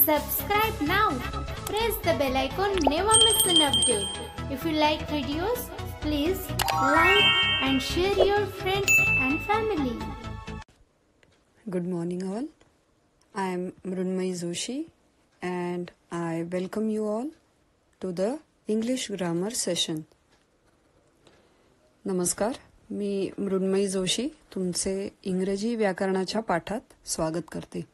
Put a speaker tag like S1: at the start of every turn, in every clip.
S1: Subscribe now. Press the bell icon. Never miss an update. If you like videos, please like and share your friends and family.
S2: Good morning all. I am Mrunmayee Joshi and I welcome you all to the English grammar session. नमस्कार, मी मृण्मयी जोशी तुमचे इंग्रजी व्याकरणाच्या पाठात स्वागत करते.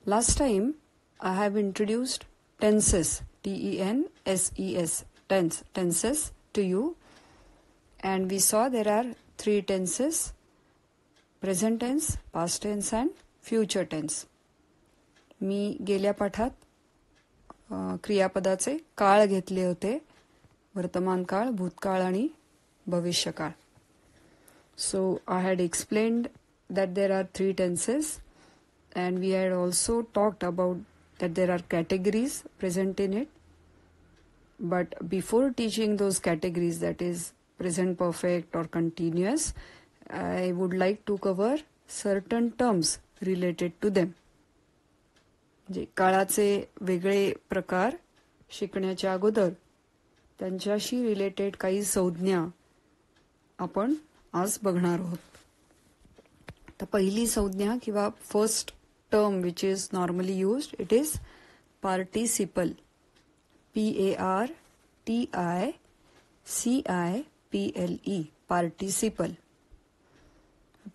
S2: Last time I have introduced tenses, tenses, tenses to you, and we saw there are three tenses: present tense, past tense and future tense. मी गेल्या पाठात क्रियापदाचे काळ घेतले होते: वर्तमान काळ, भूतकाळ आणि भविष्यकाळ. So I had explained that there are three tenses, and we had also talked about that there are categories present in it. But before teaching those categories, that is present perfect or continuous, I would like to cover certain terms related to them. जे काळाचे वेगळे प्रकार शिकण्याच्या अगोदर त्यांच्याशी related काही संज्ञा आपण आज बघणार आहोत. तर पहिली संज्ञा किंवा first term which is normally used, it is participle. Participle. Participle.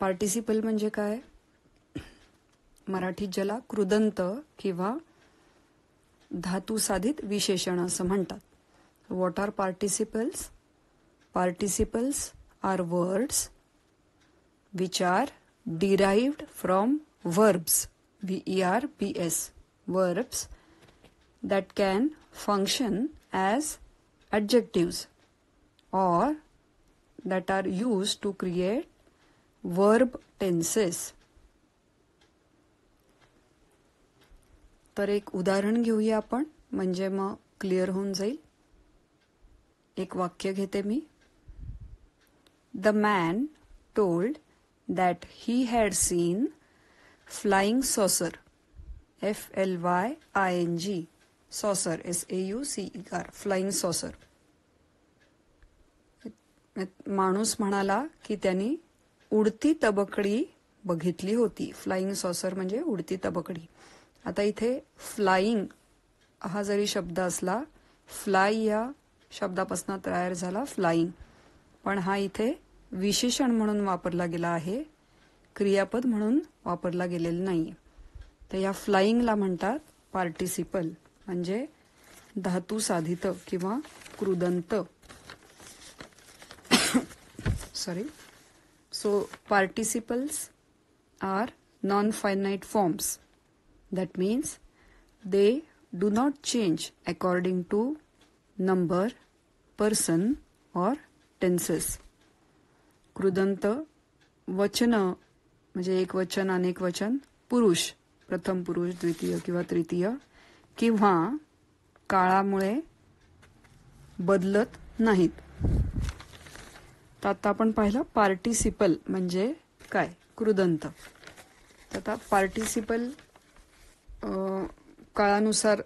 S2: Participle म्हणजे काय? मराठीत ज्याला कृदंत किंवा धातू साधित विशेषण असं म्हणतात. What are participles? Participles are words which are derived from verbs. verbs, verbs that can function as adjectives or that are used to create verb tenses. तर एक उदाहरण घेऊया आपण, म्हणजे मग क्लिअर होऊन जाईल. एक वाक्य घेते मी. The man told that he had seen flying saucer, F-L-Y-I-N-G, saucer, S-A-U-C-E-R, flying saucer. माणूस म्हणाला की त्यांनी उडती तबकडी बघितली होती. फ्लाइंग सॉसर म्हणजे उडती तबकडी. आता इथे फ्लाइंग हा जरी शब्द असला, फ्लाय या शब्दापासून तयार झाला फ्लाइंग, पण हा इथे विशेषण म्हणून वापरला गेला आहे, क्रियापद म्हणून वापरला गेलेला नाहीये. तर या फ्लाइंगला म्हणतात पार्टिसिपल, म्हणजे धातू साधित किंवा कृदंत. Sorry. So participles are non finite forms. That means they do not change according to number, person और टेन्सेस. कृदंत वचन म्हणजे एक वचन, अनेक वचन, पुरुष, प्रथम पुरुष, द्वितीय किंवा तृतीय, किंवा काळामुळे बदलत नाहीत. तर आता आपण पाहिलं पार्टिसिपल म्हणजे काय, कृदंत. आता पार्टिसिपल काळानुसार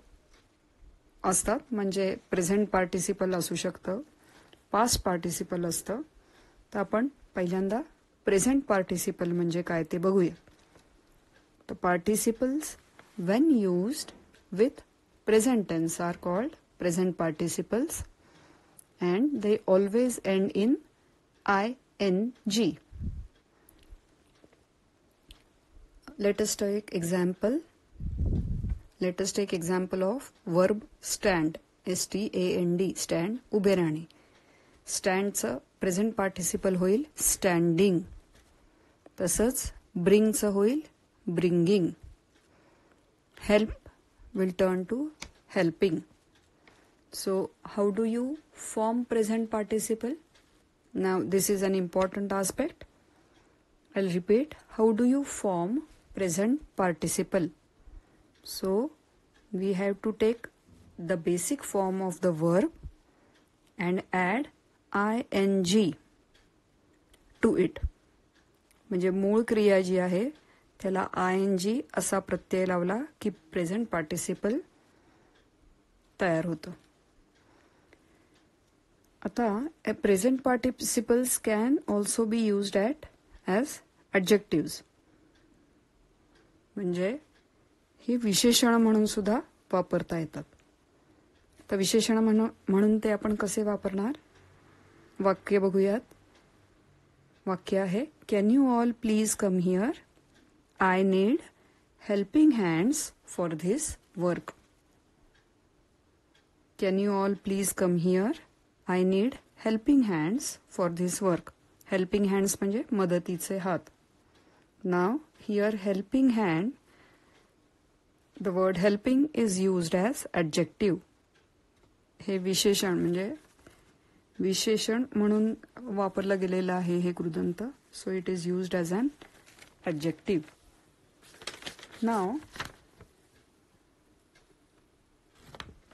S2: असतात, म्हणजे प्रेझेंट पार्टिसिपल असू शकतं, पास्ट पार्टिसिपल असतं. तर आपण पहिल्यांदा प्रेझेंट पार्टिसिपल म्हणजे काय ते बघूया. तर participles when used with present tense R called present participles and they always and in ING. Let us take example. Let us take example of verb stand, S-T-A-N-D, stand, उभे राहणे. स्टँडचं present participle होईल standing. तसंच ब्रिंगचं होईल bringing. Help will turn to helping. So how do you form present participle? Now this is an important aspect. I'll repeat. How do you form present participle? So we have to take the basic form of the verb and add ing to it. म्हणजे मूळ क्रिया जी आहे त्याला ING असा प्रत्यय लावला की present participle तयार होतं. आता present participles can also be used as adjectives, म्हणजे ही विशेषण म्हणून सुद्धा वापरता येतात. तर विशेषण म्हणून ते आपण कसे वापरणार? वाक्य बघूयात. वाक्य आहे, can you all please come here, I need helping hands for this work. Can you all please come here, I need helping hands for this work. Helping hands म्हणजे मदतीचे हात. Now here helping hand, the word helping is used as adjective. हे विशेषण म्हणजे विशेषण म्हणून वापरलं गेलेलं आहे हे कृदंत. So it is used as an adjective. Now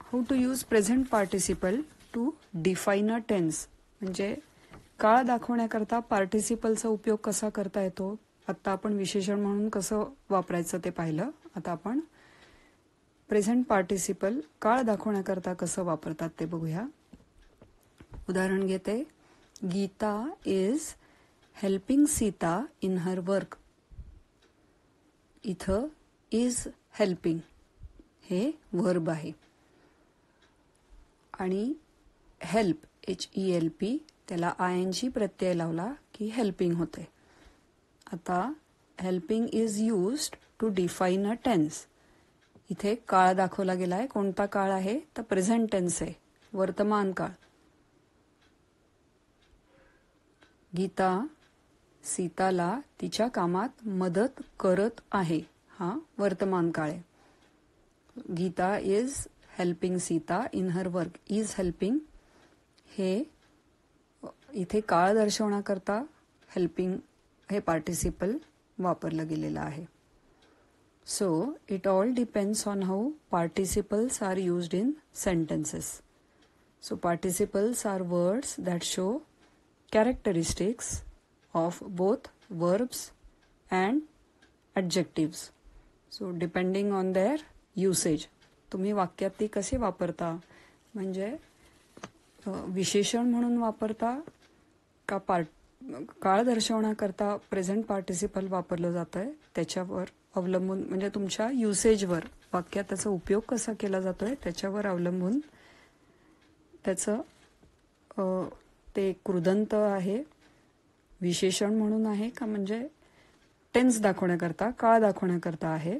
S2: how to use present participle to define a tense, म्हणजे काळ दाखवण्याकरता पार्टिसिपलचा उपयोग कसा करता येतो. आता आपण विशेषण म्हणून कसं वापरायचं ते पाहिलं. आता आपण प्रेझेंट पार्टिसिपल काळ दाखवण्याकरता कसं वापरतात ते बघूया. उदाहरण घेते, Gita is helping Sita in her work. इथं इज हेल्पिंग हे वर्ब आहे आणि हेल्प HELP त्याला ING प्रत्यय लावला की हेल्पिंग होते. आता helping is used to define a tense. इथे काळ दाखवला गेलाय. कोणता काळ आहे? तर प्रेझेंट टेन्स आहे, वर्तमान काळ. गीता सीताला तिच्या कामात मदत करत आहे, हा वर्तमान काळ आहे. Gita is helping Sita in her work. Is helping हे इथे काळ दर्शवण्याकरता हेल्पिंग हे पार्टिसिपल वापरलं गेलेलं आहे. So, it all depends on how participles are used in sentences. So, participles are words that show characteristics of both verbs and adjectives. So, depending on their usage. तुम्ही वाक्यात ती कसे वापरता, म्हणजे विशेषण म्हणून वापरता का काळ दर्शवण्याकरता प्रेझेंट पार्टिसिपल वापरलं जातंय त्याच्यावर अवलंबून, म्हणजे तुमच्या युसेजवर, वाक्यात त्याचा उपयोग कसा केला जातोय त्याच्यावर अवलंबून त्याचं ते कृदंत आहे, विशेषण म्हणून आहे का म्हणजे टेन्स दाखवण्याकरता, काळ दाखवण्याकरता आहे,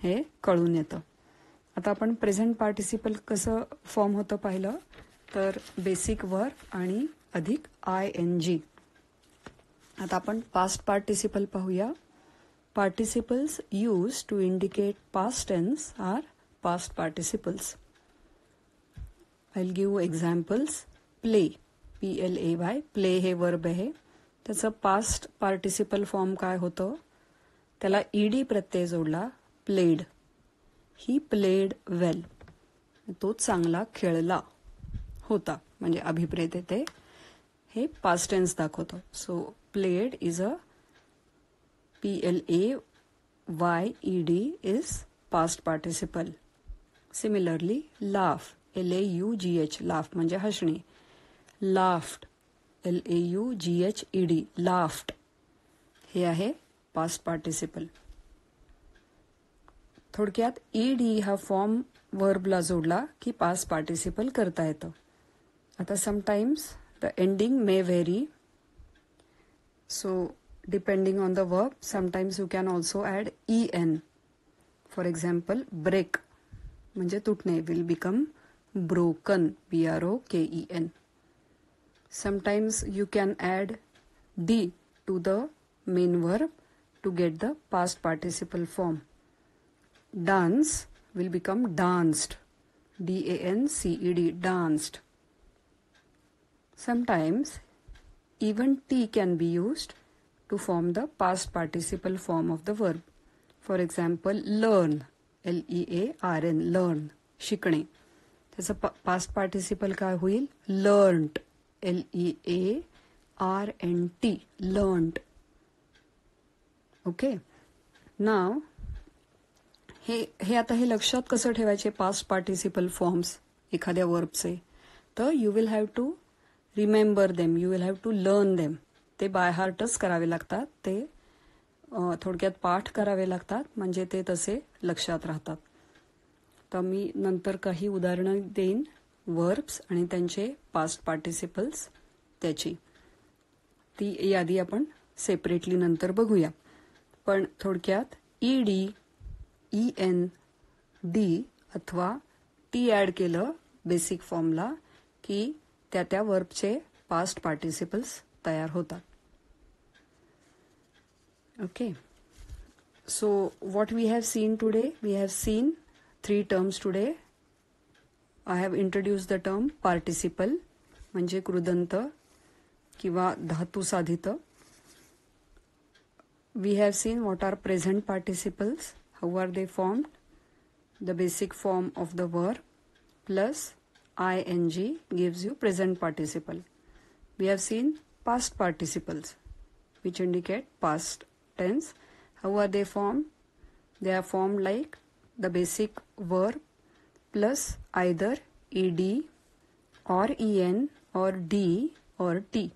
S2: हे कळून येतं. आता आपण प्रेझेंट पार्टिसिपल कसं फॉर्म होतं पाहिलं तर बेसिक वर्ब आणि अधिक ING. आता आपण पास्ट पार्टिसिपल पाहूया. Participles used to indicate past tense are past participles. I'll give examples. Play, PLAY, play हे वर्ब आहे. त्याचं पास्ट पार्टिसिपल फॉर्म काय होतं? त्याला ED प्रत्यय जोडला, प्लेड. ही प्लेड वेल. तो चांगला खेळला होता, म्हणजे अभिप्रेत येते. हे पास्ट टेन्स दाखवतो. So played is a PLAYED is past participle. Similarly, laugh, LAUGH, laugh म्हणजे हसणे. Laughed, LAUGHED, laughed हे आहे past participle. थोडक्यात ED हा फॉर्म वर्बला जोडला की पास्ट पार्टिसिपल करता येतं. आता sometimes the ending May very. So depending on the verb, sometimes you can also add EN. For example, break म्हणजे तुटणे will become broken, BROKEN. Sometimes you can add D to the main verb to get the past participle form. Dance will become danced, DANCED, danced. Sometimes even T can be used to form the past participle form of the verb. For example, learn, LEARN, learn, शिकणे. त्याचं past participle काय होईल? learnt, LEARNT, learnt. Okay. नाव हे आता हे लक्षात कसं ठेवायचे पास्ट पार्टिसिपल फॉर्म्स एखाद्या वर्बचे, तर you will have to remember them, you will have to learn them. ते बाय हार्टच करावे लागतात, ते थोडक्यात पाठ करावे लागतात, म्हणजे ते तसे लक्षात राहतात. तर मी नंतर काही उदाहरणं देईन वर्ब्स आणि त्यांचे पास्ट पार्टिसिपल्स त्याची, ती यादी आपण सेपरेटली नंतर बघूया. पण थोडक्यात ईडी, EN, डी अथवा टी ॲड केलं बेसिक फॉर्मला की त्या वर्बचे पास्ट पार्टिसिपल्स तयार होतात. Okay, so what we have seen today, we have seen 3 terms today. I have introduce the term participle म्हणजे कृदंत किंवा धातू साधित. We have seen what are present participles, how are they formed, the basic form of the verb plus ing gives you present participle. We have seen past participles which indicate past tense. How are they formed? They are formed like the basic verb plus either ed or en or d or t.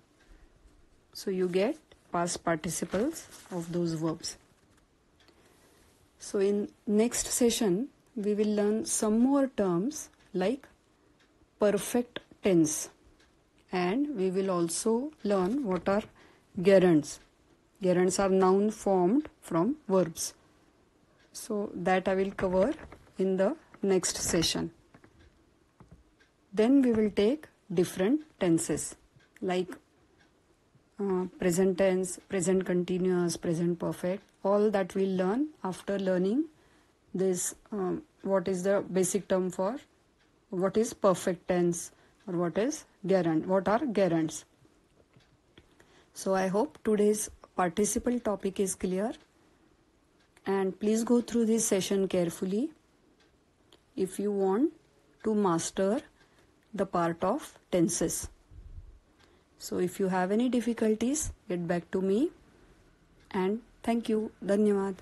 S2: So you get past participles of those verbs. So in next session we will learn some more terms like perfect tense, and we will also learn what are gerunds. Gerunds are noun formed from verbs. So that I will cover in the next session. Then we will take different tenses like present tense, present continuous, present perfect. All that we'll learn after learning this, what is the basic term for what is perfect tense or what is gerund, what are gerunds. So I hope today's participle topic is clear, and please go through this session carefully if you want to master the part of tenses. So if you have any difficulties, get back to me, and thank you. Dhanyawad.